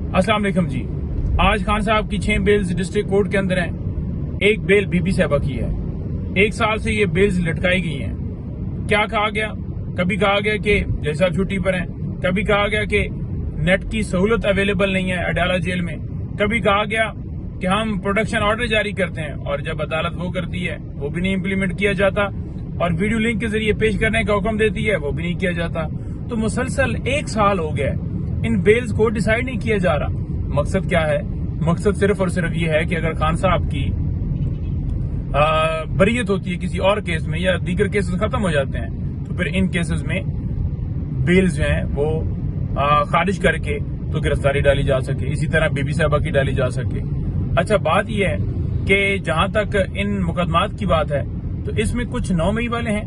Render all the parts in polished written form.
अस्सलाम वालेकुम जी। आज खान साहब की 6 बेल्स डिस्ट्रिक्ट कोर्ट के अंदर हैं। एक बेल बीबी साहबा की है। 1 साल से ये बेल्स लटकाई गई हैं। क्या कहा गया? कभी कहा गया कि जज साहब छुट्टी पर हैं, कभी कहा गया कि नेट की सहूलत अवेलेबल नहीं है अडाला जेल में, कभी कहा गया कि हम प्रोटेक्शन ऑर्डर जारी करते हैं और जब अदालत वो करती है वो भी नहीं इम्प्लीमेंट किया जाता, और वीडियो लिंक के जरिए पेश करने का हुक्म देती है वो भी नहीं किया जाता। तो मुसलसल 1 साल हो गया इन बेल्स को डिसाइड नहीं किया जा रहा। मकसद क्या है? मकसद सिर्फ और सिर्फ ये है कि अगर खान साहब की बरीयत होती है किसी और केस में या दीगर केसेस खत्म हो जाते हैं तो फिर इन केसेस में बेल्स जो हैं वो खारिज करके तो गिरफ्तारी डाली जा सके, इसी तरह बीबी साहबा की डाली जा सके। अच्छा, बात यह है कि जहां तक इन मुकदमात की बात है तो इसमें कुछ 9 मई वाले हैं।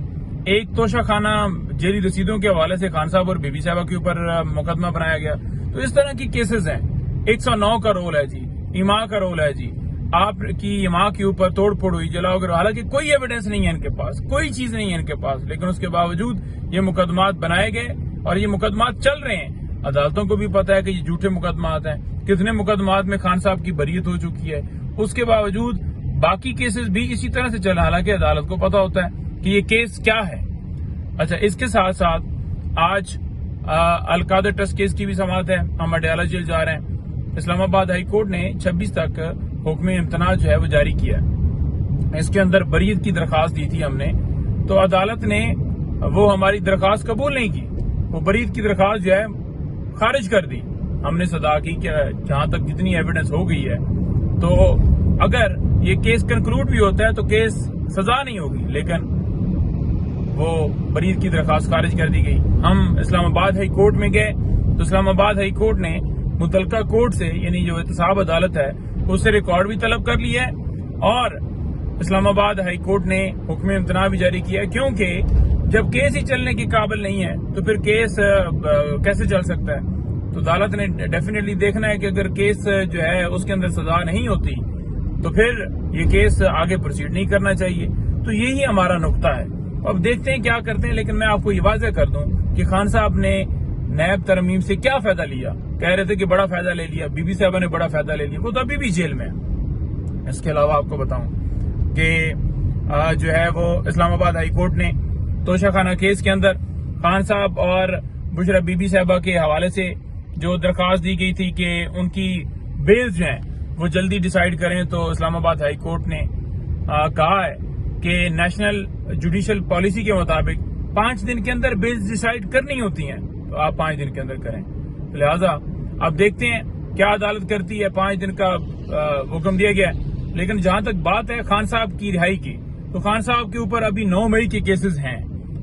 एक तोशा खाना जेली रसीदों के हवाले से खान साहब और बीबी साहबा के ऊपर मुकदमा बनाया गया। तो इस तरह की केसेस हैं। 109 का रोल है जी, इमा का रोल है जी, आपकी इमा के ऊपर तोड़ फोड़ हुई, जलाओ गिरो, हालांकि कोई एविडेंस नहीं है इनके पास, कोई चीज नहीं है इनके पास, लेकिन उसके बावजूद ये मुकदमात बनाए गए और ये मुकदमात चल रहे हैं। अदालतों को भी पता है कि ये झूठे मुकदमात हैं। कितने मुकदमात में खान साहब की बरीयत हो चुकी है, उसके बावजूद बाकी केसेस भी इसी तरह से चल, हालांकि अदालत को पता होता है कि ये केस क्या है। अच्छा, इसके साथ साथ आज अलकादर ट्रस्ट केस की भी समाअत है। हम अडयाला जेल जा रहे हैं। इस्लामाबाद हाई कोर्ट ने 26 तक हुक्म इम्तना जो है वो जारी किया। इसके अंदर बरीयत की दरखास्त दी थी हमने, तो अदालत ने वो हमारी दरखास्त कबूल नहीं की, वो बरीयत की दरखास्त जो है खारिज कर दी। हमने सदा की कि जहां तक जितनी एविडेंस हो गई है तो अगर ये केस कंक्लूड भी होता है तो केस सजा नहीं होगी, लेकिन वो बरीयत की दरखास्त खारिज कर दी गई। हम इस्लामाबाद हाई कोर्ट में गए तो इस्लामाबाद हाई कोर्ट ने मुतलका कोर्ट से, यानी जो एहतसाब अदालत है, उससे रिकॉर्ड भी तलब कर लिया है और इस्लामाबाद हाई कोर्ट ने हुक्म इम्तना भी जारी किया, क्योंकि जब केस ही चलने के काबिल नहीं है तो फिर केस कैसे चल सकता है। तो अदालत ने डेफिनेटली देखना है कि अगर केस जो है उसके अंदर सजा नहीं होती तो फिर ये केस आगे प्रोसीड नहीं करना चाहिए। तो यही हमारा नुक्ता है। अब देखते हैं क्या करते हैं, लेकिन मैं आपको ये वाज़ेह कर दूं कि खान साहब ने नैब तरमीम से क्या फायदा लिया। कह रहे थे कि बड़ा फायदा ले लिया, बीबी साहबा ने बड़ा फायदा ले लिया, वो तो अभी भी जेल में है। इसके अलावा आपको बताऊं कि जो है वो इस्लामाबाद हाई कोर्ट ने तोशा खाना केस के अंदर खान साहब और बुशरा बीबी साहबा के हवाले से जो दरखास्त दी गई थी कि उनकी बेल्स जो हैं वो जल्दी डिसाइड करें, तो इस्लामाबाद हाई कोर्ट ने कहा है कि नेशनल जुडिशल पॉलिसी के मुताबिक 5 दिन के अंदर बेल्स डिसाइड करनी होती हैं, तो आप 5 दिन के अंदर करें। तो लिहाजा अब देखते हैं क्या अदालत करती है। 5 दिन का हुक्म दिया गया है, लेकिन जहां तक बात है खान साहब की रिहाई की, तो खान साहब के ऊपर अभी 9 मई के केसेस हैं,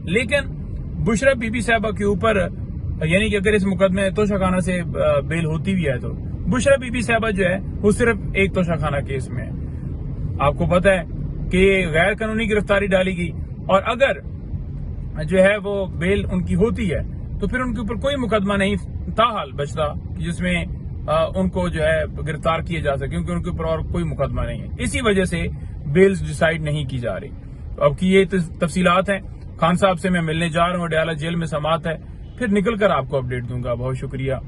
लेकिन बुशरा बीबी साहबा के ऊपर, यानी कि अगर इस मुकदमे में तोशाखाना से बेल होती भी है तो बुशरा बीबी साहबा जो है वो सिर्फ एक तोशाखाना केस में है। आपको पता है कि गैर कानूनी गिरफ्तारी डाली गई, और अगर जो है वो बेल उनकी होती है तो फिर उनके ऊपर कोई मुकदमा नहीं ताहाल बचता जिसमें उनको जो है गिरफ्तार किया जा सके, क्योंकि उनके ऊपर और कोई मुकदमा नहीं है। इसी वजह से बेल्स डिसाइड नहीं की जा रही। तो अब की ये तफसीलात हैं। खान साहब से मैं मिलने जा रहा हूँ, अडयाला जेल में समाअत है, फिर निकल कर आपको अपडेट दूंगा। बहुत शुक्रिया।